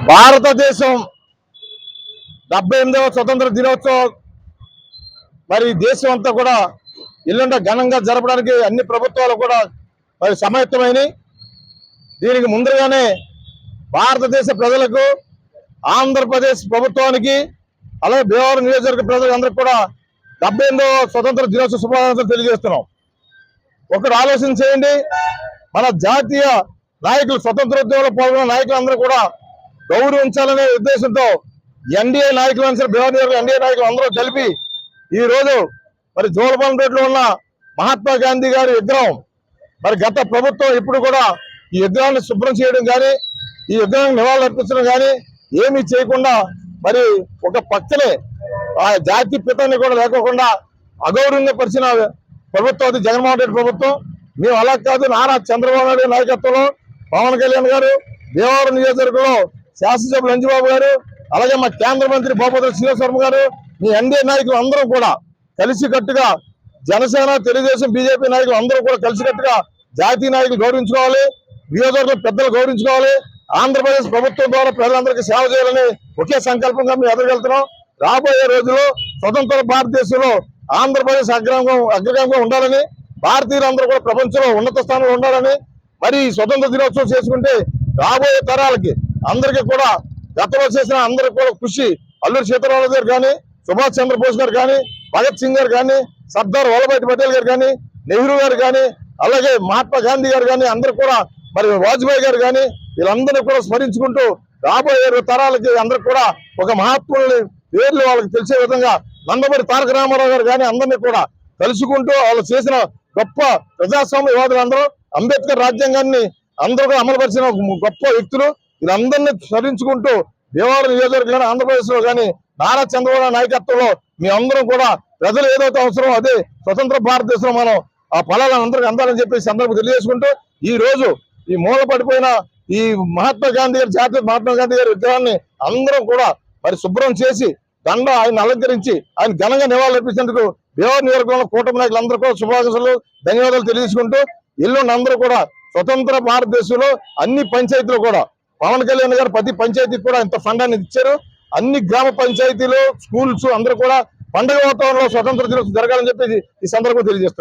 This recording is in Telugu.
భారతదేశం 78వ స్వతంత్ర దినోత్సవం మరి దేశం అంతా కూడా ఎల్లుండ ఘనంగా జరపడానికి అన్ని ప్రభుత్వాలు కూడా మరి సమాయత్తమైనవి. దీనికి ముందుగానే భారతదేశ ప్రజలకు, ఆంధ్రప్రదేశ్ ప్రభుత్వానికి, అలాగే భీమవరం నియోజకవర్గ ప్రజలందరికీ కూడా 78వ స్వతంత్ర దినోత్సవ శుభాకాంక్షలు తెలియజేస్తున్నాం. ఒకటి ఆలోచన చేయండి, మన జాతీయ నాయకులు, స్వతంత్రోద్యమంలో పాల్గొన్న నాయకులందరూ కూడా గౌరవించాలనే ఉద్దేశంతో ఎన్డీఏ నాయకులు సరే, భీమవరం నియోజకవర్గ ఎన్డీఏ నాయకులు అందరూ కలిపి ఈ రోజు మరి జోలపాలెంపేటలో ఉన్న మహాత్మా గాంధీ గారి విగ్రహం, మరి గత ప్రభుత్వం ఇప్పుడు కూడా ఈ విగ్రహాన్ని శుభ్రం చేయడం కానీ, ఈ విగ్రహానికి నివాళులు అర్పించడం కానీ ఏమీ చేయకుండా మరి ఒక పక్కనే ఆ జాతి పితాన్ని కూడా లేకోకుండా అగౌరవంగా పరిచిన ప్రభుత్వం అది జగన్మోహన్ రెడ్డి ప్రభుత్వం. మేము అలా కాదు, నారా చంద్రబాబు నాయుడు నాయకత్వంలో పవన్ కళ్యాణ్ గారు, భీమవరం నియోజకవర్గంలో శాసనసభ్యులు అంజబాబు గారు, అలాగే మా కేంద్ర మంత్రి భూపతి శ్రీనివాసవర్మ గారు, మీ ఎన్డీఏ నాయకులు అందరూ కూడా కలిసికట్టుగా, జనసేన, తెలుగుదేశం, బీజేపీ నాయకులు అందరూ కూడా కలిసికట్టుగా జాతీయ నాయకులు గౌరవించుకోవాలి, నియోజకవర్గం పెద్దలు గౌరవించుకోవాలి, ఆంధ్రప్రదేశ్ ప్రభుత్వం ద్వారా ప్రజలందరికీ సేవ చేయాలని ఒకే సంకల్పంగా మేము ఎదురుకెళ్తున్నాం. రాబోయే రోజుల్లో స్వతంత్ర భారతదేశంలో ఆంధ్రప్రదేశ్ అగ్రగామిగా ఉండాలని, భారతీయులందరూ కూడా ప్రపంచంలో ఉన్నత స్థానంలో ఉండాలని, మరి స్వతంత్ర దినోత్సవం చేసుకుంటే రాబోయే తరాలకి అందరికీ కూడా గతంలో చేసిన అందరికీ కూడా కృషి, అల్లూరి సీతారామరాజు గారు కానీ, సుభాష్ చంద్రబోస్ గారు కానీ, భగత్ సింగ్ గారు కానీ, సర్దార్ వల్లభాయ్ పటేల్ గారు కానీ, నెహ్రూ గారు కానీ, అలాగే మహాత్మా గాంధీ గారు కానీ, అందరూ కూడా మరి వాజ్పేయి గారు కానీ, వీళ్ళందరినీ కూడా స్మరించుకుంటూ రాబోయే తరాలకి అందరికి కూడా ఒక మహాత్ముని పేర్లు వాళ్ళకి తెలిసే విధంగా నందమూరి తారక రామారావు గారు కానీ అందరినీ కూడా కలుసుకుంటూ వాళ్ళు చేసిన గొప్ప ప్రజాస్వామ్యవాదులు అందరూ, అంబేద్కర్ రాజ్యాంగాన్ని అందరూ అమలుపరిచిన గొప్ప వ్యక్తులు, వీళ్ళందరినీ స్మరించుకుంటూ భీమవరం నియోజకవర్గం ఆంధ్రప్రదేశ్ లో కానీ నారా చంద్రబాబు నాయకత్వంలో మీ అందరం కూడా ప్రజలు ఏదైతే అవసరమో అదే స్వతంత్ర భారతదేశంలో మనం ఆ ఫలాలను అందరికీ అందాలని చెప్పేసి అందరికీ తెలియజేసుకుంటూ ఈ రోజు ఈ మూల పడిపోయిన ఈ మహాత్మా గాంధీ గారి జాతీయ మహాత్మా గాంధీ గారి విగ్రహాన్ని అందరం కూడా మరి శుభ్రం చేసి దండ ఆయన అలంకరించి ఆయన ఘనంగా నివాళులు అర్పించేందుకు భీమవరం నియోజకవర్గంలో కూటమి నాయకులందరూ కూడా శుభాకాంక్షలు, ధన్యవాదాలు తెలియజేసుకుంటూ ఎల్లుండి అందరూ కూడా స్వతంత్ర భారతదేశంలో అన్ని పంచాయతీలు కూడా పవన్ కళ్యాణ్ గారు ప్రతి పంచాయతీకి కూడా ఇంత ఫండాన్ని ఇచ్చారు. అన్ని గ్రామ పంచాయతీలు, స్కూల్స్ అందరూ కూడా పండుగ వాతావరణంలో స్వతంత్ర దినోత్సవం జరగాలని చెప్పి ఈ సందర్భంగా తెలియజేస్తారు.